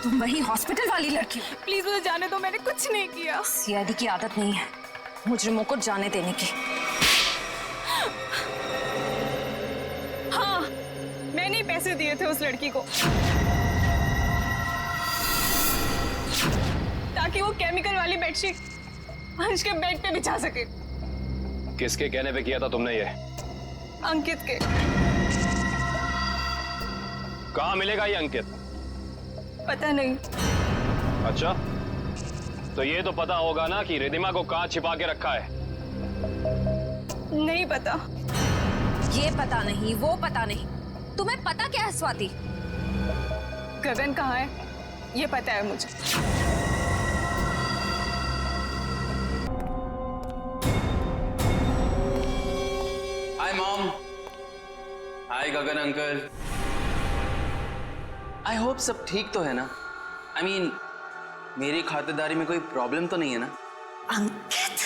तुम वही हॉस्पिटल वाली लड़की हो। प्लीज मुझे जाने दो, मैंने कुछ नहीं किया। सीआईडी की आदत नहीं है मुजरिमों को जाने देने की। हाँ, मैंने ही पैसे दिए थे उस लड़की को ताकि वो केमिकल वाली बेडशीट अंश के बेड पे बिछा सके। किसके कहने पे किया था तुमने ये? अंकित के। कहाँ मिलेगा ये अंकित? पता नहीं। अच्छा, तो ये तो पता होगा ना कि रिधिमा को कहाँ छिपा के रखा है। नहीं पता। ये पता नहीं, वो पता नहीं, तुम्हें पता क्या है स्वाति? गगन कहाँ है ये पता है मुझे। Hi mom. Hi Gagan uncle. I hope सब ठीक तो है ना? आई मीन मेरी खातिरदारी में कोई प्रॉब्लम तो नहीं है ना? अंकित,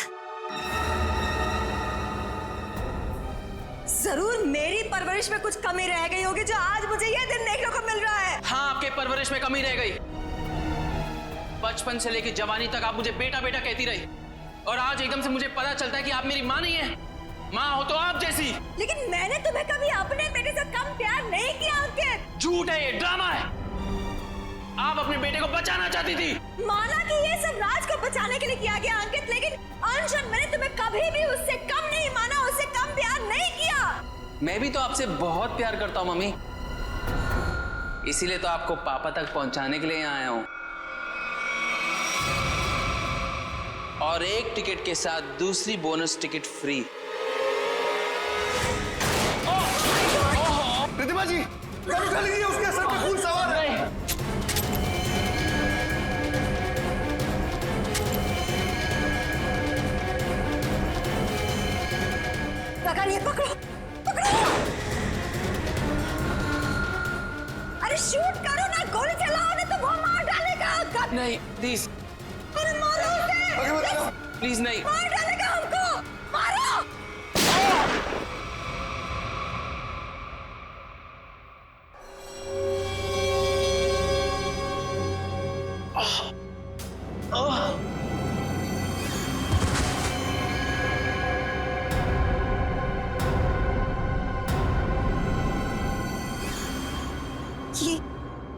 जरूर मेरी परवरिश में कुछ कमी रह गई होगी जो आज मुझे ये दिन देखने को मिल रहा है। हाँ, आपके परवरिश में कमी रह गई। बचपन से लेकर जवानी तक आप मुझे बेटा बेटा कहती रही और आज एकदम से मुझे पता चलता है कि आप मेरी माँ नहीं है। माँ हो तो आप जैसी। लेकिन मैंने तुम्हें कभी अपने बेटे से कम प्यार नहीं किया अंकित। झूठ है, ये ड्रामा है। आप अपने बेटे को बचाना चाहती थी। माना कि ये सब राज को बचाने के लिए किया गया अंकित, लेकिन अंश और मैंने तुम्हें कभी भी उससे कम नहीं माना, उससे कम प्यार नहीं किया। मैं भी तो आपसे बहुत प्यार करता हूँ मम्मी, इसीलिए तो आपको पापा तक पहुंचाने के लिए यहाँ आया हूँ। और एक टिकट के साथ दूसरी बोनस टिकट फ्री। रिधिमा जी, गाड़ी उठा लीजिए, उसके सर पे खून सवार है। गगन, ये पकड़ो, पकड़ो। अरे शूट करो ना, गोली चलाओ ना, तो वो मार डालेगा। नहीं प्लीज, अरे मारो उसे। प्लीज नहीं। मार डालेगा हमको, मारो।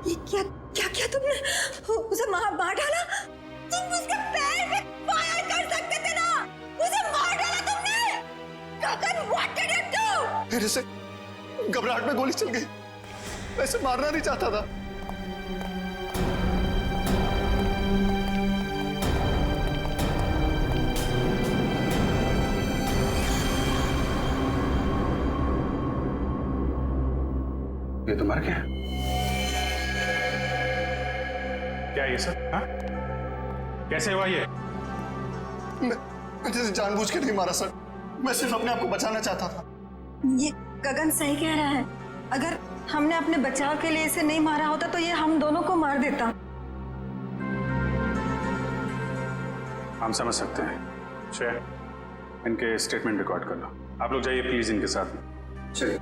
ये क्या क्या क्या तुमने उसे मार डाला? तुम उसके पैर पे फायर कर सकते थे ना, उसे मार डाला तुमने। गगन, व्हाट डिड यू डू? मेरे से घबराहट में गोली चल गई, वैसे मारना नहीं चाहता था। ये तो मर गया। क्या ये सर? हाँ? कैसे हुआ ये? मैं जैसे जानबूझ के नहीं मारा सर, मैं सिर्फ अपने आप को बचाना चाहता था। ये गगन सही कह रहा है, अगर हमने अपने बचाव के लिए इसे नहीं मारा होता तो ये हम दोनों को मार देता। हम समझ सकते हैं। श्रेया, इनके स्टेटमेंट रिकॉर्ड कर लो। आप लोग जाइए प्लीज इनके साथ में। चलिए।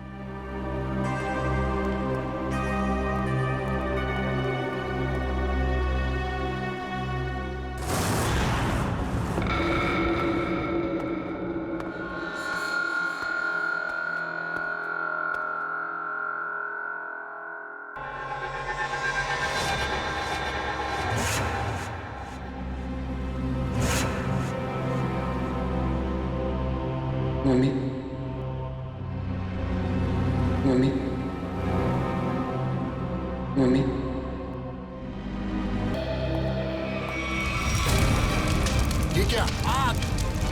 Mummy, mummy, mummy. ये क्या? आग!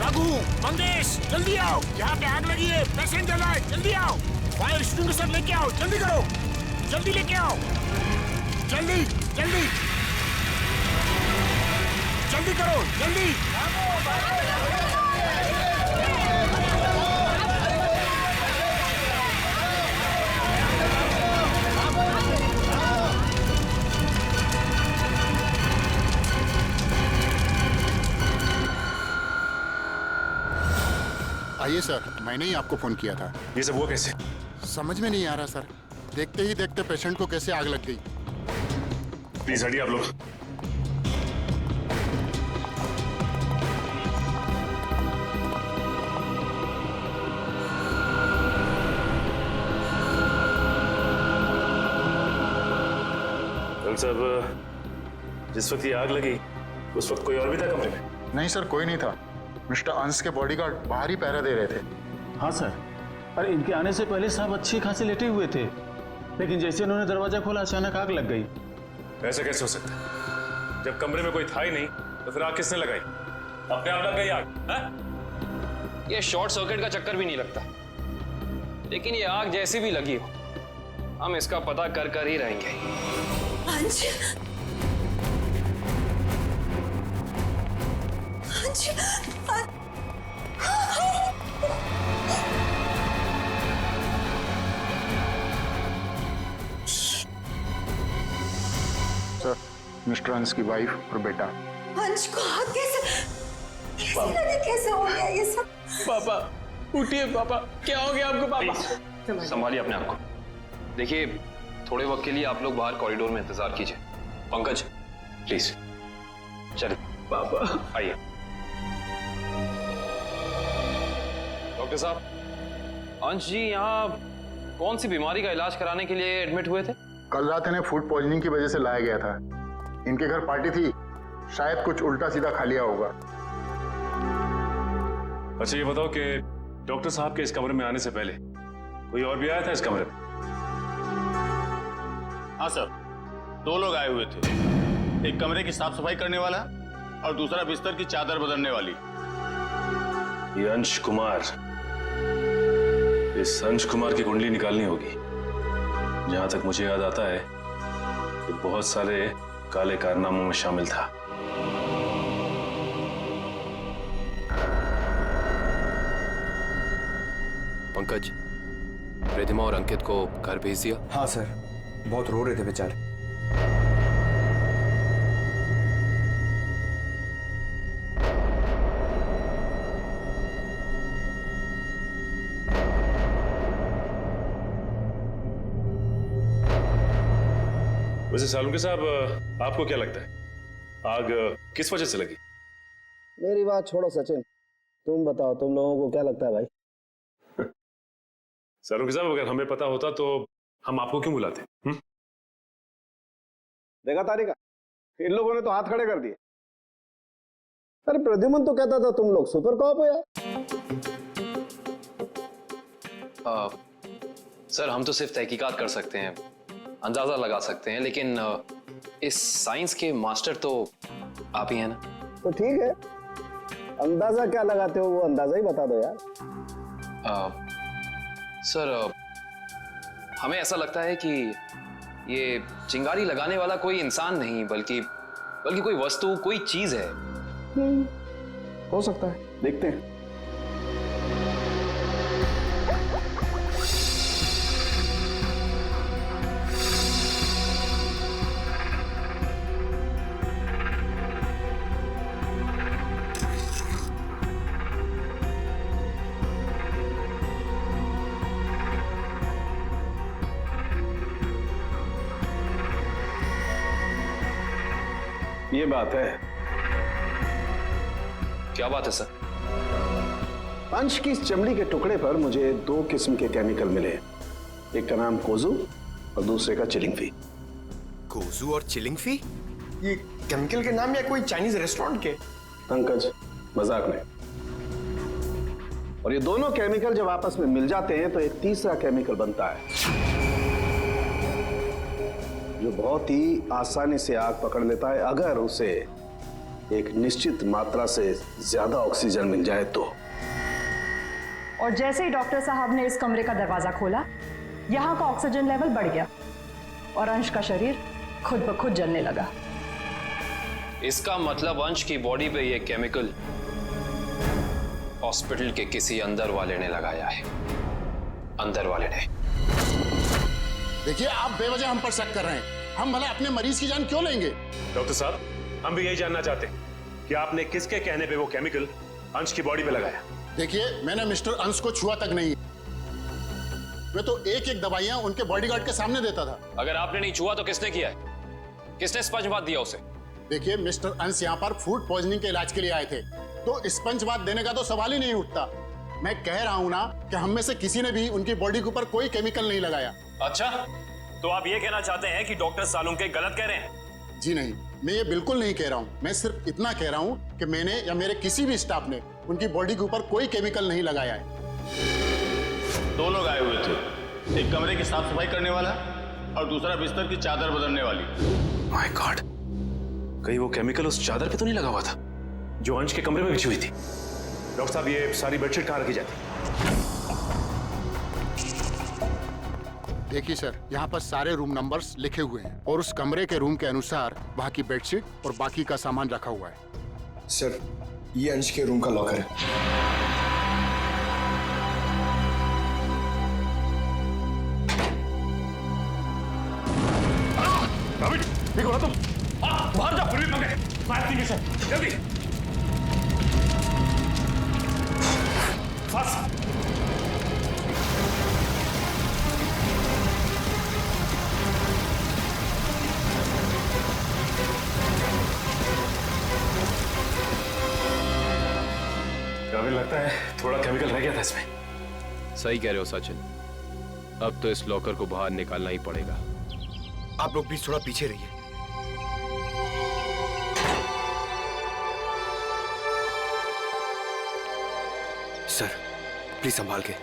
रघु, मंगेश, जल्दी आओ, यहाँ पे आग लगी है, पेशेंट जला है, जल्दी आओ, फायर एक्सटिंग्विशर लेके आओ, जल्दी करो, जल्दी लेके आओ, जल्दी, जल्दी, जल्दी करो, जल्दी। आइए सर, मैंने ही आपको फोन किया था। ये सब हुआ कैसे? समझ में नहीं आ रहा सर, देखते ही देखते पेशेंट को कैसे आग लग गई। प्लीज हटिए आप लोग। साहब, जिस वक्त ये आग लगी उस वक्त कोई और भी था कमरे में? नहीं सर, कोई नहीं था। मिस्टर अंश के बॉडीगार्ड बाहर ही पहरा दे रहे थे। हाँ सर, अरे इनके आने से पहले साहब अच्छी खासी लेटे हुए थे, लेकिन जैसे उन्होंने दरवाजा खोला अचानक आग लग गई। ऐसा कैसे हो सकता है? जब कमरे में कोई था ही नहीं तो फिर आग किसने लगाई? अपने आप लग गई आग? है? ये शॉर्ट सर्किट का चक्कर भी नहीं लगता, लेकिन ये आग जैसी भी लगी हो हम इसका पता कर ही रहेंगे। अंश, अंश, सर, मिस्टर अंश की वाइफ और बेटा। अंश को आग कैसे हो गया ये सब? पापा उठिए पापा, क्या हो गया आपको पापा? संभालिए अपने आप को। देखिए, थोड़े वक्त के लिए आप लोग बाहर कॉरिडोर में इंतजार कीजिए। पंकज प्लीज चलिए। पापा आइए। डॉक्टर साहब, अंश जी यहाँ कौन सी बीमारी का इलाज कराने के लिए एडमिट हुए थे? कल रात इन्हें फूड पॉइजनिंग की वजह से लाया गया था। इनके घर पार्टी थी, शायद कुछ उल्टा सीधा खा लिया होगा। अच्छा ये बताओ कि डॉक्टर साहब के इस कमरे में आने से पहले कोई और भी आया था इस कमरे में? हाँ सर, 2 लोग आए हुए थे। एक कमरे की साफ सफाई करने वाला और दूसरा बिस्तर की चादर बदलने वाली। ये अंश कुमार, इस अंश कुमार की कुंडली निकालनी होगी। जहां तक मुझे याद आता है कि बहुत सारे काले कारनामों में शामिल था। पंकज, रिधिमा और अंकित को घर भेज दिया? हाँ सर, बहुत रो रहे थे बेचारे। वैसे सालुंके साहब, आपको क्या लगता है आग किस वजह से लगी? मेरी बात छोड़ो सचिन, तुम बताओ, तुम लोगों को क्या लगता है भाई? सालुंके साहब, अगर हमें पता होता तो हम आपको क्यों बुलाते? देखा तारिका, इन लोगों ने तो हाथ खड़े कर दिए। अरे प्रद्युमन तो कहता था तुम लोग सुपर कॉप हो यार। सर, हम तो सिर्फ तहकीकात कर सकते हैं, अंदाजा लगा सकते हैं, लेकिन इस साइंस के मास्टर तो आप ही हैं ना। तो ठीक है, अंदाजा क्या लगाते हो वो अंदाजा ही बता दो यार। सर, हमें ऐसा लगता है कि ये चिंगारी लगाने वाला कोई इंसान नहीं, बल्कि कोई वस्तु, कोई चीज है। हो सकता है, देखते हैं। ये बात है। क्या बात है सर? अंश की इस चमड़ी के टुकड़े पर मुझे 2 किस्म के केमिकल मिले। एक का नाम कोजू और दूसरे का चिलिंगफी। कोजू और चिलिंगफी? ये केमिकल के नाम या कोई चाइनीज रेस्टोरेंट के? पंकज, मजाक नहीं। और ये दोनों केमिकल जब आपस में मिल जाते हैं तो एक तीसरा केमिकल बनता है जो बहुत ही आसानी से आग पकड़ लेता है अगर उसे एक निश्चित मात्रा से ज्यादा ऑक्सीजन मिल जाए तो। और जैसे ही डॉक्टर साहब ने इस कमरे का दरवाजा खोला, यहाँ का ऑक्सीजन लेवल बढ़ गया और अंश का शरीर खुद ब खुद जलने लगा। इसका मतलब अंश की बॉडी पे ये केमिकल हॉस्पिटल के किसी अंदर वाले ने लगाया है। अंदर वाले ने। देखिए, आप बेवजह हम पर शक कर रहे हैं। हम भला अपने मरीज की जान क्यों लेंगे? डॉक्टर साहब, हम भी यही जानना चाहते हैं कि आपने किसके कहने पे वो केमिकल अंश की बॉडी पे लगाया? देखिए, मैंने मिस्टर अंश को छुआ तक नहीं। मैं तो एक एक दवाइयां उनके बॉडीगार्ड के सामने देता था। अगर आपने नहीं छुआ तो किसने किया है? किसने स्पंज बात दिया उसे? देखिए मिस्टर अंश यहाँ पर फूड पॉइजनिंग के इलाज के लिए आए थे, तो स्पंज बात देने का तो सवाल ही नहीं उठता। मैं कह रहा हूँ ना कि हम में से किसी ने भी उनकी बॉडी के ऊपर कोई केमिकल नहीं लगाया। अच्छा, तो आप ये कहना चाहते हैं कि डॉक्टर सालुंके गलत कह रहे हैं? जी नहीं, मैं ये बिल्कुल नहीं कह रहा हूँ। मैं सिर्फ इतना कह रहा हूँ कि मैंने या मेरे किसी भी स्टाफ ने उनकी बॉडी के ऊपर कोई केमिकल नहीं लगाया है। 2 लोग आए हुए थे, एक कमरे की साफ सफाई करने वाला और दूसरा बिस्तर की चादर बदलने वाली। माय गॉड, कहीं वो केमिकल उस चादर पे तो नहीं लगा हुआ था जो अंश के कमरे में बिछी हुई थी? डॉक्टर साहब, ये सारी बेडशीट कहाँ रखी जाती? देखिए सर, यहाँ पर सारे रूम नंबर्स लिखे हुए हैं और उस कमरे के रूम के अनुसार वहाँ की बेडशीट और बाकी का सामान रखा हुआ है। सर, ये अंश के रूम का लॉकर है। ठीक हो ना तुम? बाहर जाओ, फिर भी पकड़े। फायर एक्सटिंग्विशर, जल्दी। फास्ट। हमें लगता है थोड़ा केमिकल रह गया था इसमें। सही कह रहे हो सचिन, अब तो इस लॉकर को बाहर निकालना ही पड़ेगा। आप लोग प्लीज थोड़ा पीछे रहिए। सर, प्लीज संभाल के।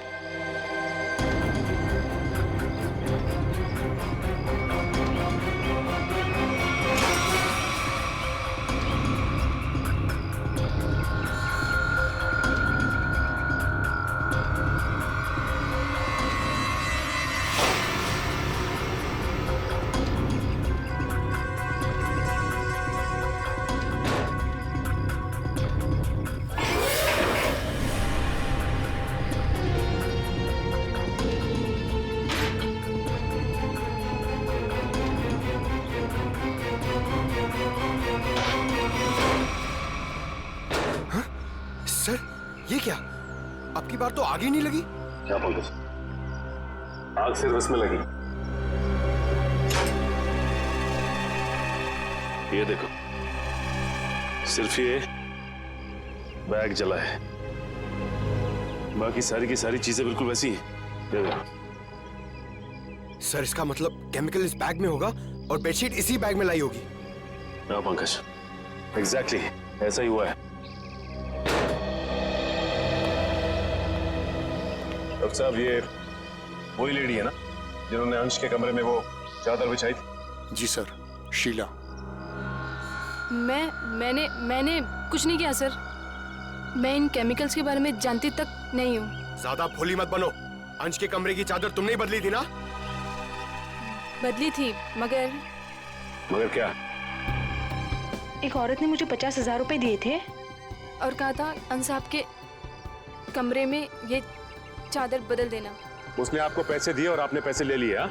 सर, ये क्या? आपकी बार तो आग ही नहीं लगी। क्या बोल रहे? आग सिर्फ इसमें लगी। ये देखो, सिर्फ ये बैग जला है, बाकी सारी की सारी चीजें बिल्कुल वैसी हैं। ये देखो। सर, इसका मतलब केमिकल इस बैग में होगा और बेडशीट इसी बैग में लाई होगी। हाँ पंकज, एग्जैक्टली ऐसा ही हुआ है। डॉक्टर साहब, ये वही लेडी है ना जिन्होंने अंश के कमरे में वो चादर बिछाई थी? जी सर, शीला। मैंने कुछ नहीं किया सर। मैं इन केमिकल्स के बारे में जानती तक नहीं हूँ। ज्यादा भोली मत बनो। अंश के कमरे की चादर तुमने ही बदली थी ना? बदली थी, मगर क्या? एक औरत ने मुझे 50,000 रुपए दिए थे और कहा था अंश साहब के कमरे में ये चादर बदल देना। उसने आपको पैसे दिए और आपने पैसे ले लिए? हाँ?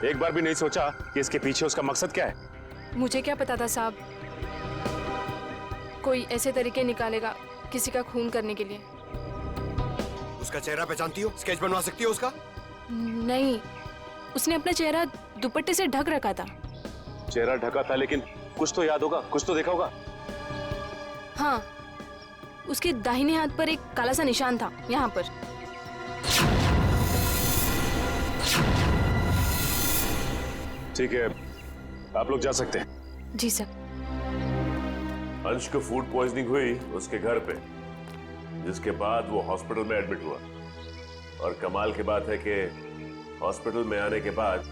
एक बार भी नहीं सोचा कि इसके पीछे उसका मकसद क्या है? मुझे क्या पता था साहब, कोई ऐसे तरीके निकालेगा किसी का खून करने के लिए। उसका चेहरा पहचानती हो? स्केच बनवा सकती हो उसका? नहीं, उसने अपना चेहरा दुपट्टे से ढक रखा था। चेहरा ढका था, लेकिन कुछ तो याद होगा, कुछ तो देखा होगा। हाँ, उसके दाहिने हाथ पर एक काला सा निशान था, यहाँ पर। ठीक है, आप लोग जा सकते हैं। जी सर। अंश को फूड पॉइजनिंग हुई उसके घर पे, जिसके बाद वो हॉस्पिटल में एडमिट हुआ। और कमाल की बात है कि हॉस्पिटल में आने के बाद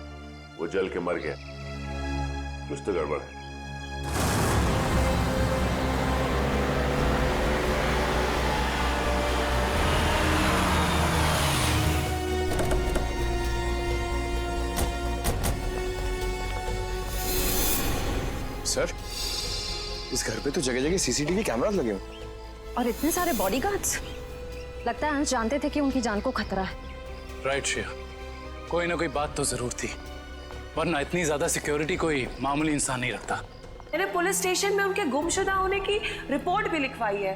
वो जल के मर गया। कुछ तो गड़बड़ है। सर, इस घर पे तो जगह जगह सीसीटीवी कैमरास लगे हुए और इतने सारे बॉडीगार्ड्स। लगता है अंश जानते थे कि उनकी जान को खतरा है। राइट श्रेया, कोई ना कोई बात तो जरूर थी, वरना इतनी ज्यादा सिक्योरिटी कोई मामूली इंसान नहीं रखता। मैंने पुलिस स्टेशन में उनके गुमशुदा होने की रिपोर्ट भी लिखवाई है।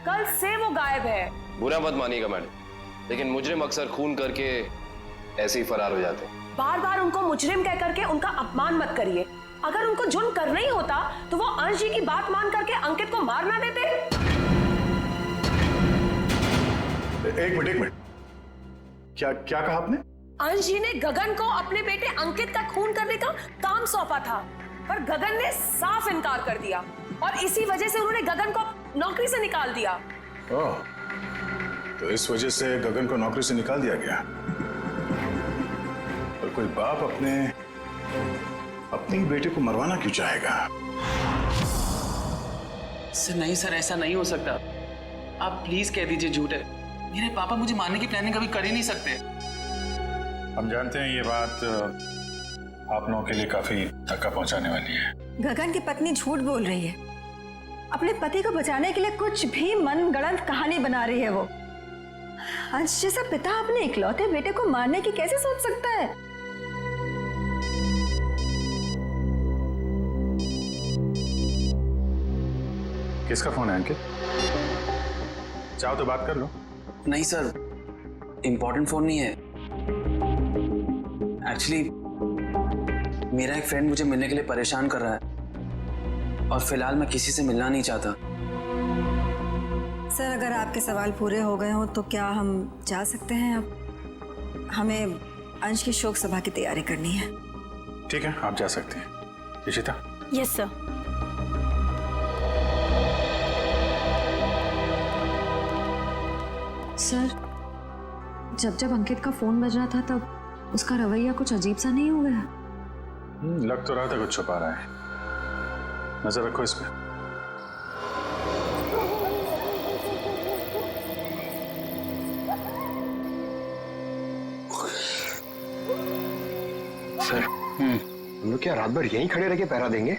कल से वो गायब है। बुरा मत मानिएगा मैडम, लेकिन मुजरिम अक्सर खून करके ऐसे ही फरार हो जाते हैं। बार बार उनको मुजरिम कह करके उनका अपमान मत करिए। अगर उनको जुर्म करना ही होता तो वो अंश जी की बात मान करके अंकित को मार ना देते। एक मिनट, क्या कहा आपने? अंश जी ने गगन को अपने बेटे अंकित का खून करने का काम सौंपा था, पर गगन ने साफ इनकार कर दिया और इसी वजह से उन्होंने गगन को नौकरी से निकाल दिया। ओह, तो इस वजह से गगन को नौकरी से निकाल दिया गया। और कोई बाप अपने ही बेटे को मरवाना क्यों चाहेगा? सर नहीं सर, ऐसा नहीं हो सकता। आप प्लीज कह दीजिए झूठ है। मेरे पापा मुझे मारने की प्लानिंग कभी कर ही नहीं सकते। हम जानते हैं ये बात आप लोगों के लिए काफी धक्का पहुंचाने वाली है। गगन की पत्नी झूठ बोल रही है। अपने पति को बचाने के लिए कुछ भी मनगढ़ंत कहानी बना रही है वो। अंश जैसा पिता अपने इकलौते बेटे को मारने की कैसे सोच सकता है? किसका फोन है अंकित? चाहो तो बात कर लो। नहीं सर, इंपॉर्टेंट फोन नहीं है। एक्चुअली मेरा एक फ्रेंड मुझे मिलने के लिए परेशान कर रहा है और फिलहाल मैं किसी से मिलना नहीं चाहता। सर, अगर आपके सवाल पूरे हो गए हो तो क्या हम जा सकते हैं? अब हमें अंश की शोक सभा की तैयारी करनी है। ठीक है, आप जा सकते हैं। इशिता? Yes sir. सर, जब अंकित का फोन बज रहा था तब उसका रवैया कुछ अजीब सा नहीं हो गया? लग तो रहा था कुछ छुपा रहा है। नजर रखो इस पे। सर, हम लोग क्या रात भर यहीं खड़े रह के पहरा देंगे?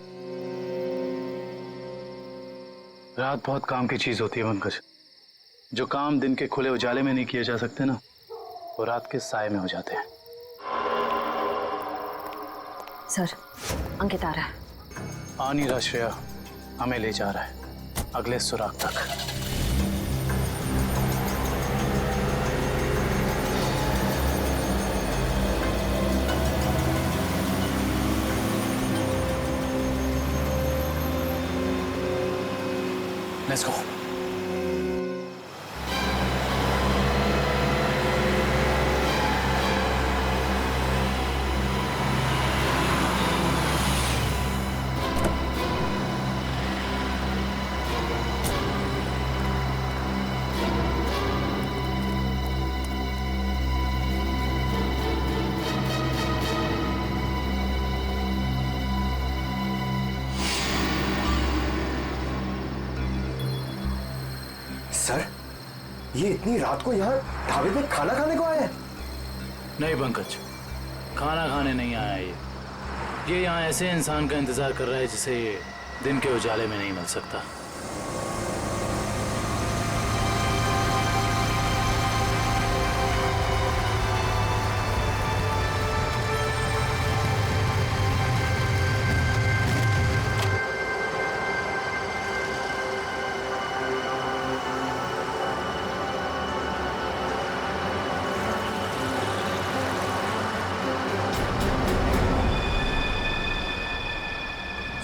रात बहुत काम की चीज होती है पंकज। जो काम दिन के खुले उजाले में नहीं किए जा सकते ना, वो रात के साए में हो जाते हैं। सर, अंकित आ रहा है। आ नहीं रहा श्रेया, हमें ले जा रहा है अगले सुराग तक। Let's go. सर, ये इतनी रात को यहाँ ढाबे पे खाना खाने को आया है? नहीं पंकज, खाना खाने नहीं आया ये यहाँ ऐसे इंसान का इंतजार कर रहा है जिसे ये दिन के उजाले में नहीं मिल सकता।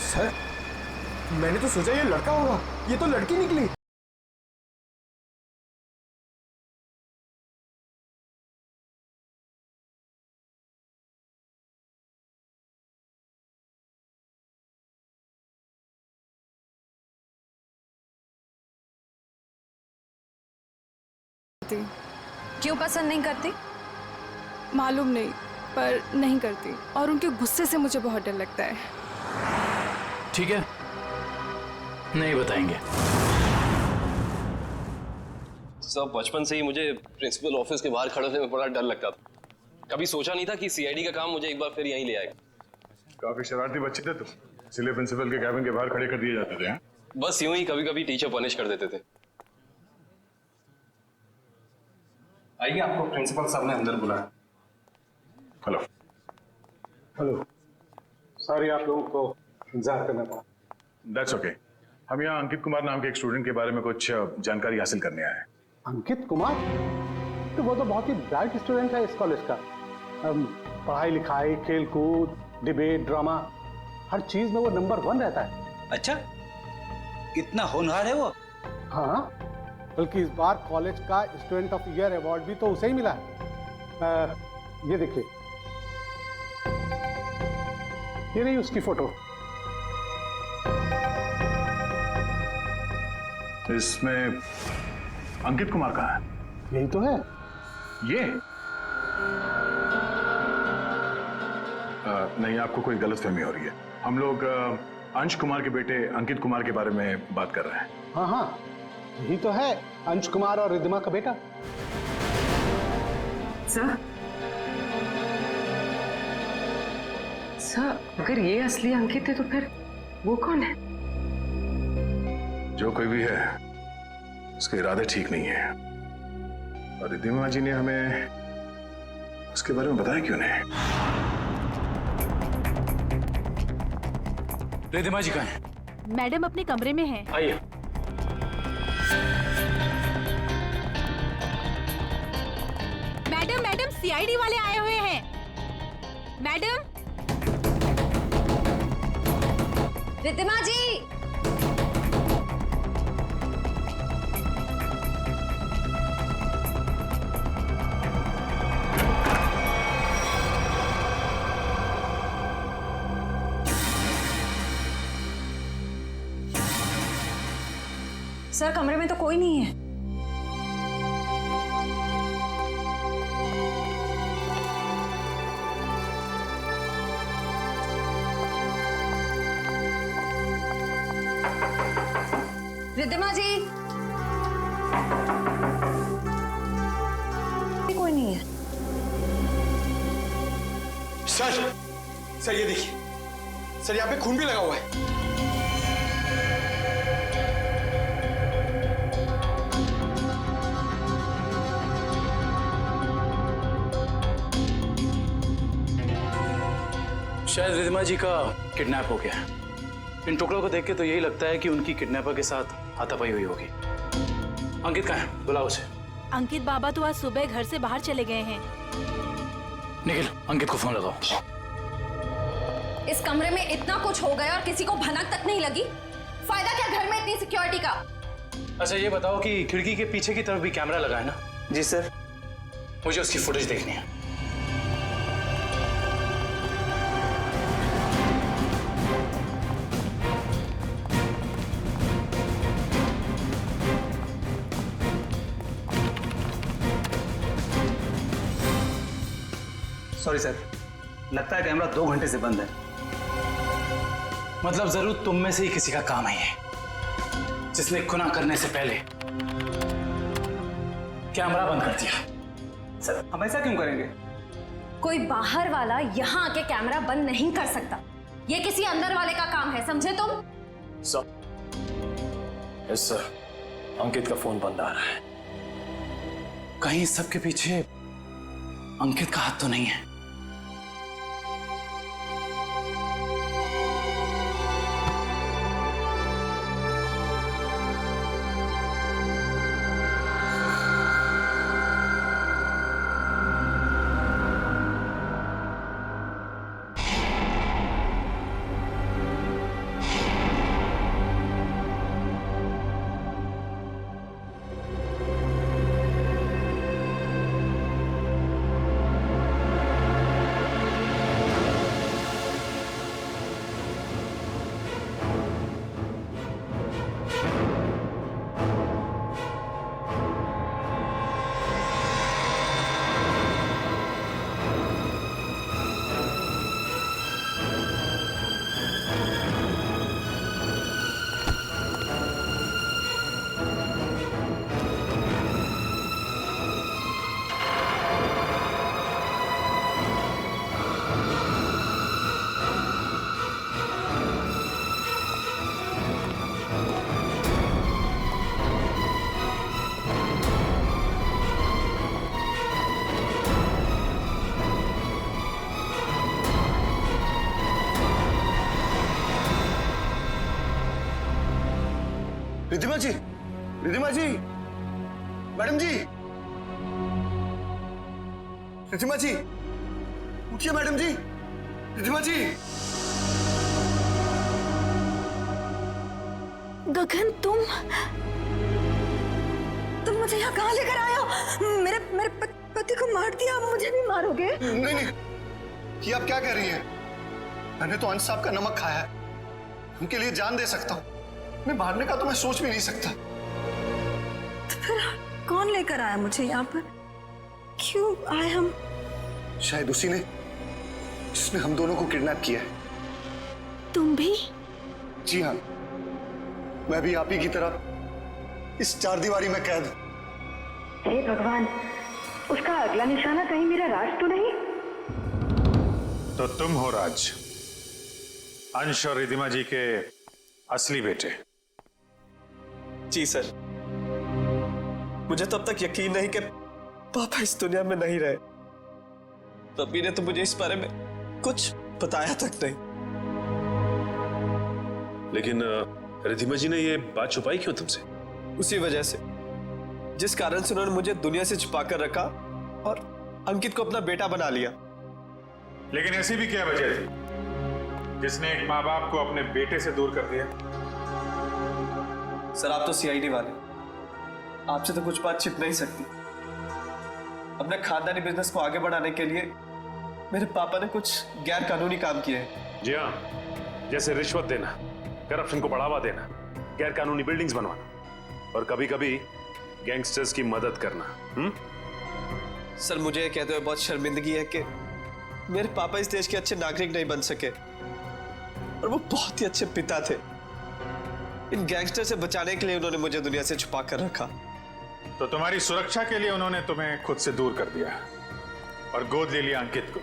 सर, मैंने तो सोचा ये लड़का होगा, ये तो लड़की निकली। क्यों पसंद नहीं करती? मालूम नहीं, पर नहीं करती और उनके गुस्से से मुझे बहुत डर लगता है। ठीक है, नहीं बताएंगे। सब बचपन से ही मुझे प्रिंसिपल ऑफिस के बाहर खड़े होने में बड़ा डर लगता था। कभी सोचा नहीं था कि सीआईडी का काम मुझे एक बार फिर यहीं ले आएगा। काफी शरारती बच्चे थे तुम, इसलिए प्रिंसिपल के कैबिन के बाहर खड़े कर दिए जाते थे। बस यूं ही कभी कभी टीचर पनिश कर देते थे। आइए, आपको प्रिंसिपल साहब ने अंदर बुलाया। हेलो। हेलो। सॉरी, आप लोगों को इंतजार करना पड़ा। That's okay. हम यहाँ अंकित कुमार नाम के एक स्टूडेंट के बारे में कुछ जानकारी हासिल करने आए हैं। अंकित कुमार? तो वो तो बहुत ही ब्राइट स्टूडेंट है इस कॉलेज का। पढ़ाई लिखाई, खेल कूद, डिबेट, ड्रामा हर चीज में वो नंबर 1 रहता है। अच्छा, इतना होनहार है वो? हाँ, बल्कि इस बार कॉलेज का स्टूडेंट ऑफ ईयर अवार्ड भी तो उसे ही मिला है। ये देखिए, ये नहीं उसकी फोटो। इसमें अंकित कुमार कहाँ है? यही तो है। ये नहीं, आपको कोई गलतफहमी हो रही है। हम लोग अंश कुमार के बेटे अंकित कुमार के बारे में बात कर रहे हैं। हाँ हाँ, यही तो है, अंश कुमार और रिद्धिमा का बेटा। सर, अगर ये असली अंकित है तो फिर वो कौन है? जो कोई भी है, उसके इरादे ठीक नहीं है। और रिद्धिमा जी ने हमें उसके बारे में बताया क्यों नहीं? रिद्धिमा जी कहाँ हैं? मैडम अपने कमरे में हैं। आइए। मैडम सीआईडी वाले आए हुए हैं। मैडम। रिद्धिमा जी। सर, कमरे में तो कोई नहीं है। रिद्धिमा जी। कोई नहीं है। सर ये देखिए, सर यहाँ पे खून भी लगा हुआ है। शायद रिद्धिमा जी का किडनैप हो गया है। इन टुकड़ों को देख के तो यही लगता है कि उनकी किडनैपर के साथ हाथापाई हुई होगी। अंकित कहाँ है? बुलाओ उसे। अंकित बाबा तो आज सुबह घर से बाहर चले गए हैं। निखिल, अंकित को फोन लगाओ। इस कमरे में इतना कुछ हो गया और किसी को भनक तक नहीं लगी। फायदा क्या घर में इतनी सिक्योरिटी का? अच्छा ये बताओ कि खिड़की के पीछे की तरफ भी कैमरा लगा है ना? जी सर। मुझे उसकी फुटेज देखनी है। सॉरी सर, लगता है कैमरा 2 घंटे से बंद है। मतलब जरूर तुम में से ही किसी का काम है ये, जिसने गुनाह करने से पहले कैमरा बंद कर दिया। सर, हम ऐसा क्यों करेंगे? कोई बाहर वाला यहाँ आके कैमरा बंद नहीं कर सकता। ये किसी अंदर वाले का काम है, समझे तुम? यस सर, अंकित का फोन बंद आ रहा है। कहीं सबके पीछे अंकित का हाथ तो नहीं है? रिद्धिमा जी, रिद्धिमा जी, मैडम जी, रिद्धिमा जी, उठिए मैडम जी, रिद्धिमा जी। गगन तुम मुझे यहाँ कहाँ लेकर आए हो? मेरे पति को मार दिया, आप मुझे भी मारोगे? नहीं नहीं, ये आप क्या कह रही हैं? मैंने तो अंश साहब का नमक खाया है, उनके लिए जान दे सकता हूँ। मैं मारने का तो मैं सोच भी नहीं सकता। तो फिर कौन लेकर आया मुझे यहाँ पर? क्यों आए हम? शायद उसी ने जिसने हम दोनों को किडनैप किया है। तुम भी? जी हाँ, मैं भी आप ही की तरह इस चारदीवारी में कैद हूं। हे भगवान, उसका अगला निशाना कहीं मेरा राज तो नहीं? तो तुम हो राज, अंश और रिधिमा जी के असली बेटे। जी सर, मुझे तब तक यकीन नहीं कि पापा इस दुनिया में नहीं रहे। रब्बी ने तो मुझे इस बारे में कुछ बताया तक नहीं। लेकिन रिधिमा जी ने ये बात छुपाई क्यों तुमसे? उसी वजह से जिस कारण से उन्होंने मुझे दुनिया से छुपा कर रखा और अंकित को अपना बेटा बना लिया। लेकिन ऐसी भी क्या वजह थी जिसने एक माँ बाप को अपने बेटे से दूर कर दिया? सर, आप तो सीआईडी वाले, आपसे तो कुछ बात छिप नहीं सकती। अपने खानदानी बिजनेस को आगे बढ़ाने के लिए मेरे पापा ने कुछ गैर कानूनी काम किए हैं। जी हाँ, जैसे रिश्वत देना, करप्शन को बढ़ावा देना, गैर कानूनी बिल्डिंग्स बनवाना और कभी कभी गैंगस्टर्स की मदद करना। सर, मुझे कहते हुए बहुत शर्मिंदगी है कि मेरे पापा इस देश के अच्छे नागरिक नहीं बन सके और वो बहुत ही अच्छे पिता थे। इन गैंगस्टर से बचाने के लिए उन्होंने मुझे दुनिया से छुपा कर रखा। तो तुम्हारी सुरक्षा के लिए उन्होंने तुम्हें खुद से दूर कर दिया और गोद ले लिया अंकित को,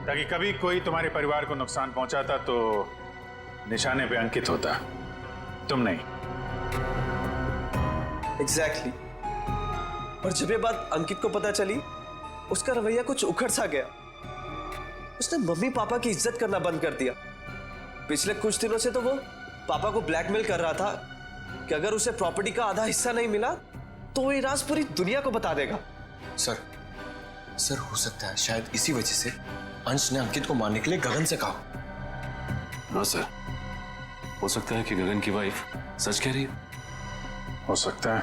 ताकि कभी कोई तुम्हारे परिवार को नुकसान पहुंचाता तो निशाने पे अंकित होता, तुम नहीं। एग्जैक्टली। और जब ये बात अंकित को पता चली, उसका रवैया कुछ उखड़ सा गया। उसने मम्मी पापा की इज्जत करना बंद कर दिया। पिछले कुछ दिनों से तो वो पापा को ब्लैकमेल कर रहा था कि अगर उसे प्रॉपर्टी का आधा हिस्सा नहीं मिला तो वो ये राज पूरी दुनिया को बता देगा। सर हो सकता है शायद इसी वजह से अंश ने अंकित को मारने के लिए गगन से कहा। हाँ सर, हो सकता है कि गगन की वाइफ सच कह रही है। हो सकता है,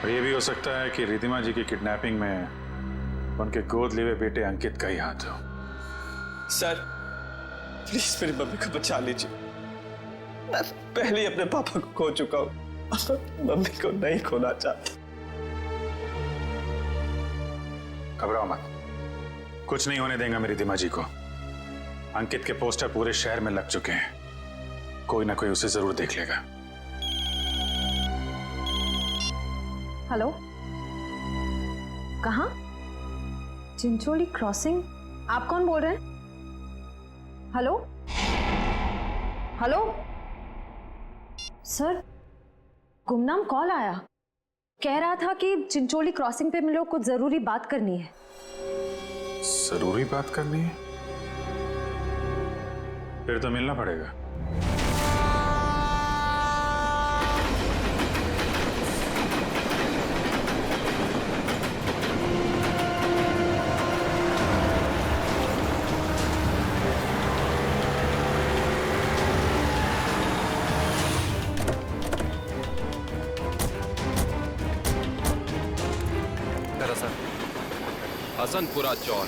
और ये भी हो सकता है कि रिधिमा जी की किडनैपिंग में उनके गोद लिए हुए बेटे अंकित का ही हाथ हो। सर, प्लीज मेरी मम्मी को बचा लीजिए। मैं पहले ही अपने पापा को खो चुका हूं, मम्मी को नहीं खोना चाहता। घबराओ मत, कुछ नहीं होने देंगे मेरी रिधिमा जी को। अंकित के पोस्टर पूरे शहर में लग चुके हैं, कोई ना कोई उसे जरूर देख लेगा। हेलो, कहाँ? चिंचोली क्रॉसिंग? आप कौन बोल रहे हैं? हेलो हेलो सर, गुमनाम कॉल आया, कह रहा था कि चिंचोली क्रॉसिंग पे मिलो, कुछ जरूरी बात करनी है। जरूरी बात करनी है? फिर तो मिलना पड़ेगा। हसनपुरा चौर।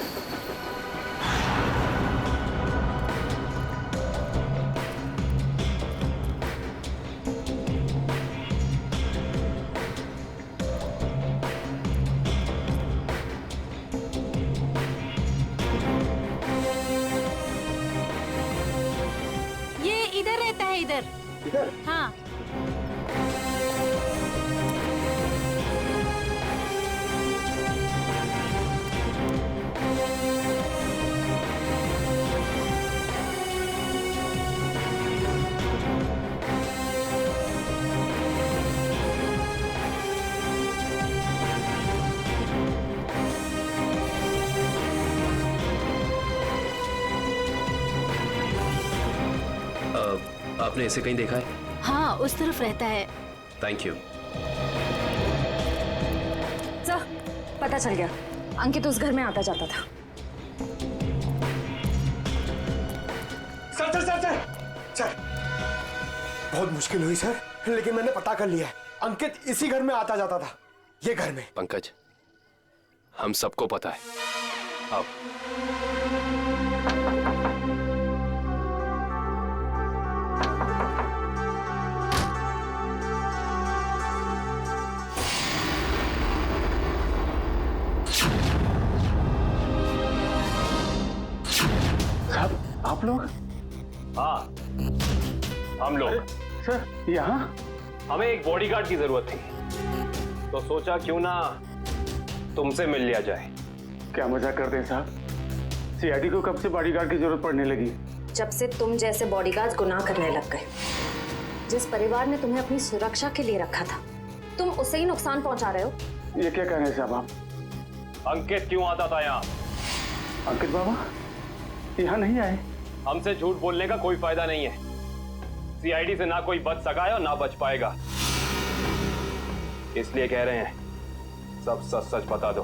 ये इधर रहता है, इधर। हाँ। आपने इसे कहीं देखा है? हाँ, उस तरफ रहता है। Thank you. सर, पता चल गया, अंकित उस घर में आता जाता था। Sir sir sir sir sir बहुत मुश्किल हुई सर, लेकिन मैंने पता कर लिया है। अंकित इसी घर में आता जाता था, ये घर में। पंकज, हम सबको पता है। अब आप लोग? हाँ, हम लोग। सर यहाँ? हमें एक बॉडीगार्ड की जरूरत थी, तो सोचा क्यों ना तुमसे मिल लिया जाए। क्या मजाक करते हैं साहब? सीआईडी को कब से बॉडीगार्ड की जरूरत पड़ने लगी? जब से तुम जैसे बॉडीगार्ड गुनाह करने लग गए। जिस परिवार ने तुम्हें अपनी सुरक्षा के लिए रखा था, तुम उसे ही नुकसान पहुंचा रहे हो। ये क्या कह रहे हैं साहब आप? अंकित क्यों आता था यहाँ? अंकित बाबा यहाँ नहीं आए। हमसे झूठ बोलने का कोई फायदा नहीं है। सीआईडी से ना कोई बच सका है और ना बच पाएगा, इसलिए कह रहे हैं सब सच सच बता दो।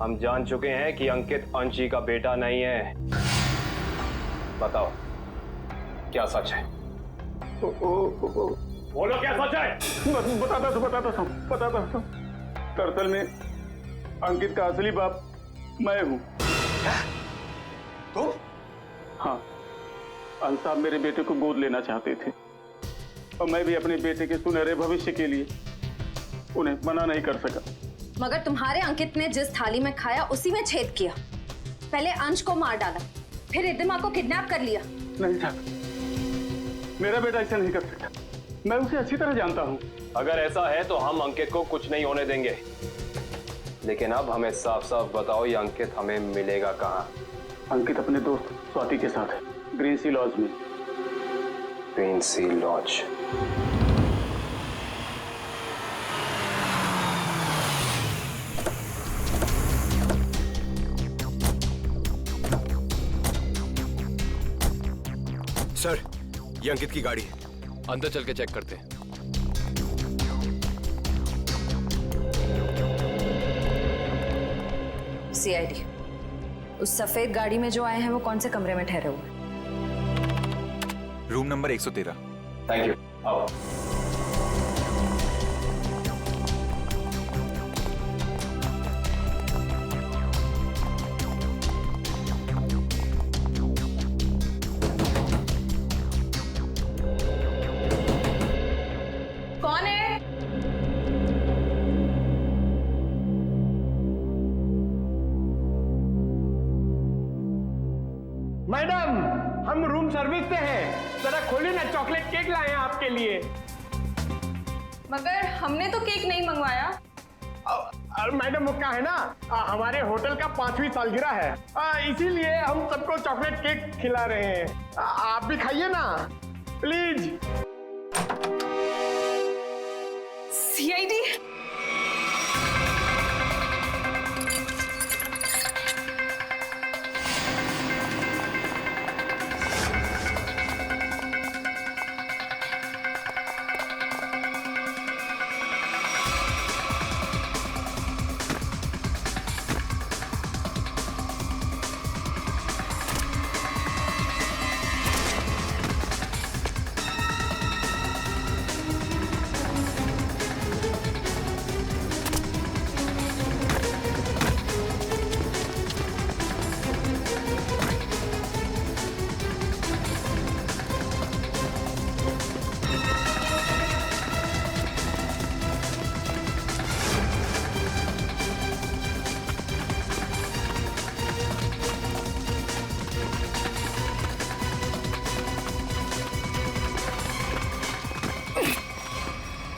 हम जान चुके हैं कि अंकित अंशी का बेटा नहीं है। बताओ क्या सच है? बोलो क्या सच है? बताता हूँ। दरअसल में अंकित का असली बाप मैं हूँ। तुम? हाँ, अंश साहब मेरे बेटे को गोद लेना चाहते थे और मैं भी अपने बेटे के सुनहरे भविष्य के लिए उन्हें मना नहीं कर सका। मगर तुम्हारे अंकित ने जिस थाली में खाया उसी में छेद किया। पहले अंश को मार डाला, फिर रिद्धिमा को किडनैप कर लिया। नहीं साहब, मेरा बेटा ऐसा नहीं कर सकता। मैं उसे अच्छी तरह जानता हूँ। अगर ऐसा है तो हम अंकित को कुछ नहीं होने देंगे, लेकिन अब हमें साफ साफ बताओ ये अंकित हमें मिलेगा कहाँ? अंकित अपने दोस्त स्वाति के साथ है, ग्रीन सी लॉज में। ग्रीन सी लॉज। सर, ये अंकित की गाड़ी है। अंदर चल के चेक करते हैं। सीआईडी, उस सफेद गाड़ी में जो आए हैं वो कौन से कमरे में ठहरे हुए? Room number 113। Thank you. आओ। कौन है? मैडम, हम रूम सर्विस से हैं। जरा खोलिए ना, चॉकलेट केक लाए हैं आपके लिए। मगर हमने तो केक नहीं मंगवाया। मैडम वो क्या है ना, हमारे होटल का 5वीं सालगिरह है, इसीलिए हम सबको चॉकलेट केक खिला रहे हैं। आप भी खाइए ना प्लीज। सीआईडी?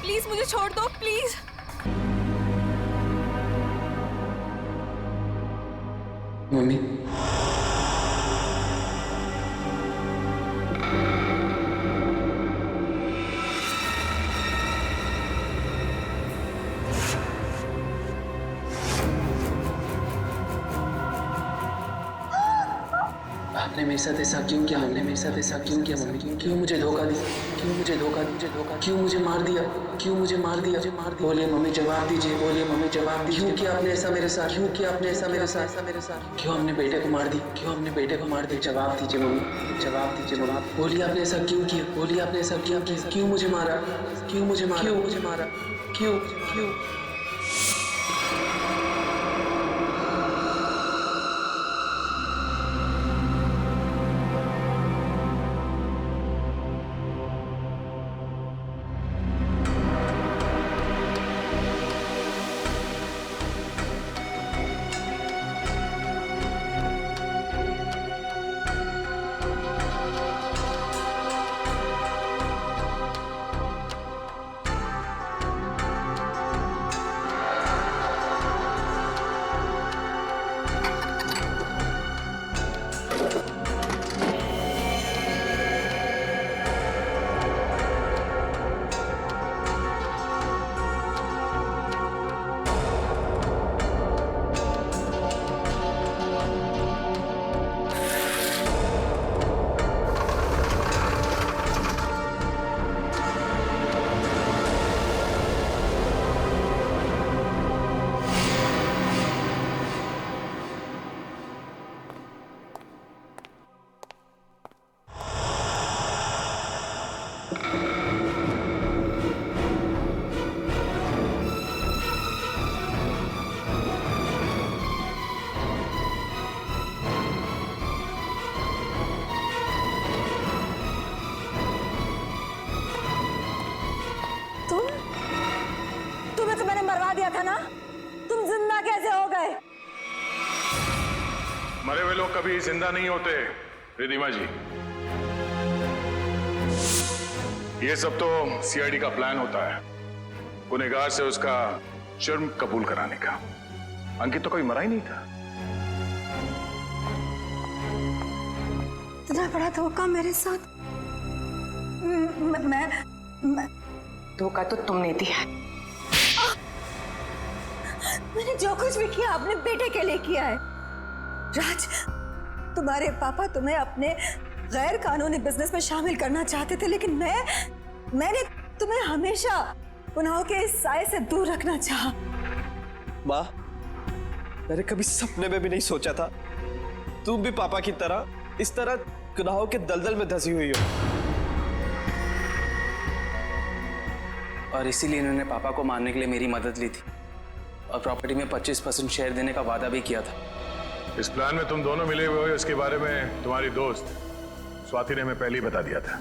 प्लीज मुझे छोड़ दो, प्लीज। मम्मी, आपने मेरे साथ ऐसा क्यों किया? हमने मेरे साथ ऐसा क्यों किया मम्मी? क्यों मुझे धोखा दिया? क्यों मुझे धोखा क्यों मुझे मार दिया? क्यों मुझे मार दिया? बोलिए मम्मी, जवाब दीजिए। बोलिए मम्मी, जवाब दीजिए। क्यों किया आपने ऐसा मेरे साथ? क्यों किया आपने ऐसा मेरे साथ? क्यों हमने बेटे को मार दी? क्यों हमने बेटे को मार दिया? जवाब दीजिए मम्मी, जवाब दीजिए मम्मी। बोलिए आपने ऐसा क्यों किया? बोलिए आपने ऐसा क्यों किया? क्यों मुझे मारा? क्यों मुझे मारा? क्यों मुझे मारा? क्यों? तुम्हें तो मैंने मरवा दिया था ना, तुम जिंदा कैसे हो गए? मरे हुए लोग कभी जिंदा नहीं होते रिधिमा जी। ये सब तो सीआईडी का प्लान होता है, गुनहगार से उसका जुर्म कबूल कराने का। अंकित तो कभी मरा ही नहीं था। इतना बड़ा धोखा मेरे साथ। मैं धोखा तो तुमने दिया। मैंने जो कुछ भी किया अपने बेटे के लिए किया है। राज, तुम्हारे पापा तुम्हें अपने गैर कानूनी बिजनेस में शामिल करना चाहते थे, लेकिन मैंने तुम्हें हमेशा गुनाहों के इस साए से दूर रखना चाहा। माँ, मैंने कभी सपने में भी नहीं सोचा था तुम भी पापा की तरह इस तरह गुनाहों के दलदल में धंसी हुई हो। और इसीलिए इन्होंने पापा को मारने के लिए मेरी मदद ली थी और प्रॉपर्टी में 25% शेयर देने का वादा भी किया था। इस प्लान में तुम दोनों मिले हुए हो, इसके बारे में तुम्हारी दोस्त स्वाति ने हमें पहले ही बता दिया था।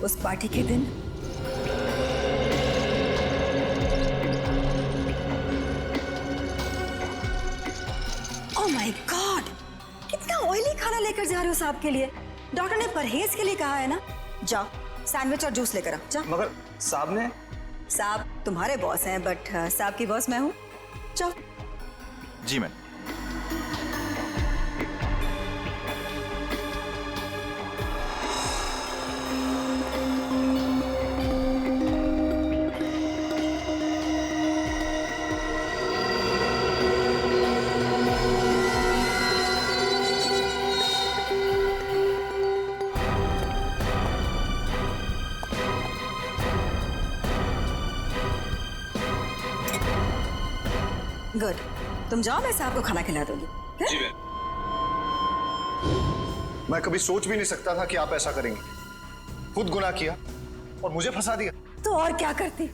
उस पार्टी के दिन ओह माय गॉड, कितना ऑयली खाना लेकर जा रहे हो साहब के लिए? डॉक्टर ने परहेज के लिए कहा है ना। जाओ सैंडविच और जूस लेकर आओ, जाओ। मगर साहब ने? साहब तुम्हारे बॉस हैं, बट साहब की बॉस मैं हूँ। जाओ। जी मैम। गुड, तुम जाओ, मैं साहब को खाना खिला दूंगी। जी मैं कभी सोच भी नहीं सकता था कि आप ऐसा करेंगे। खुद गुनाह किया और मुझे फंसा दिया। तो और क्या करती?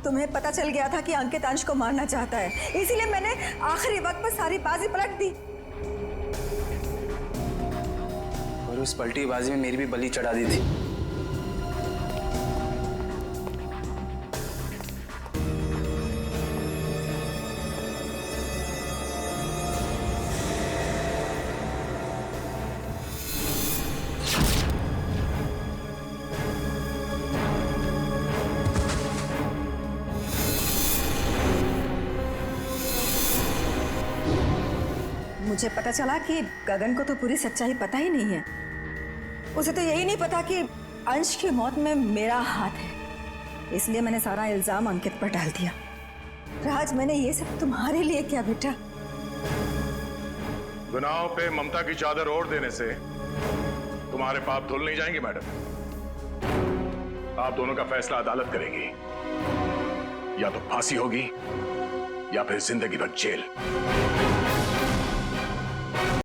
तुम्हें पता चल गया था कि अंकित अंश को मारना चाहता है, इसीलिए मैंने आखिरी वक्त पर सारी बाजी पलट दी। और उस पलटी बाजी में मेरी भी बलि चढ़ा दी थी। मुझे पता चला कि गगन को तो पूरी सच्चाई पता ही नहीं है। उसे तो यही नहीं पता कि अंश की मौत में मेरा हाथ है, इसलिए मैंने सारा इल्जाम अंकित पर डाल दिया। राज, मैंने ये सब तुम्हारे लिए किया बेटा। गुनाहों पे ममता की चादर ओढ़ देने से तुम्हारे पाप धुल नहीं जाएंगे मैडम। आप दोनों का फैसला अदालत करेगी, या तो फांसी होगी या फिर जिंदगी भर जेल।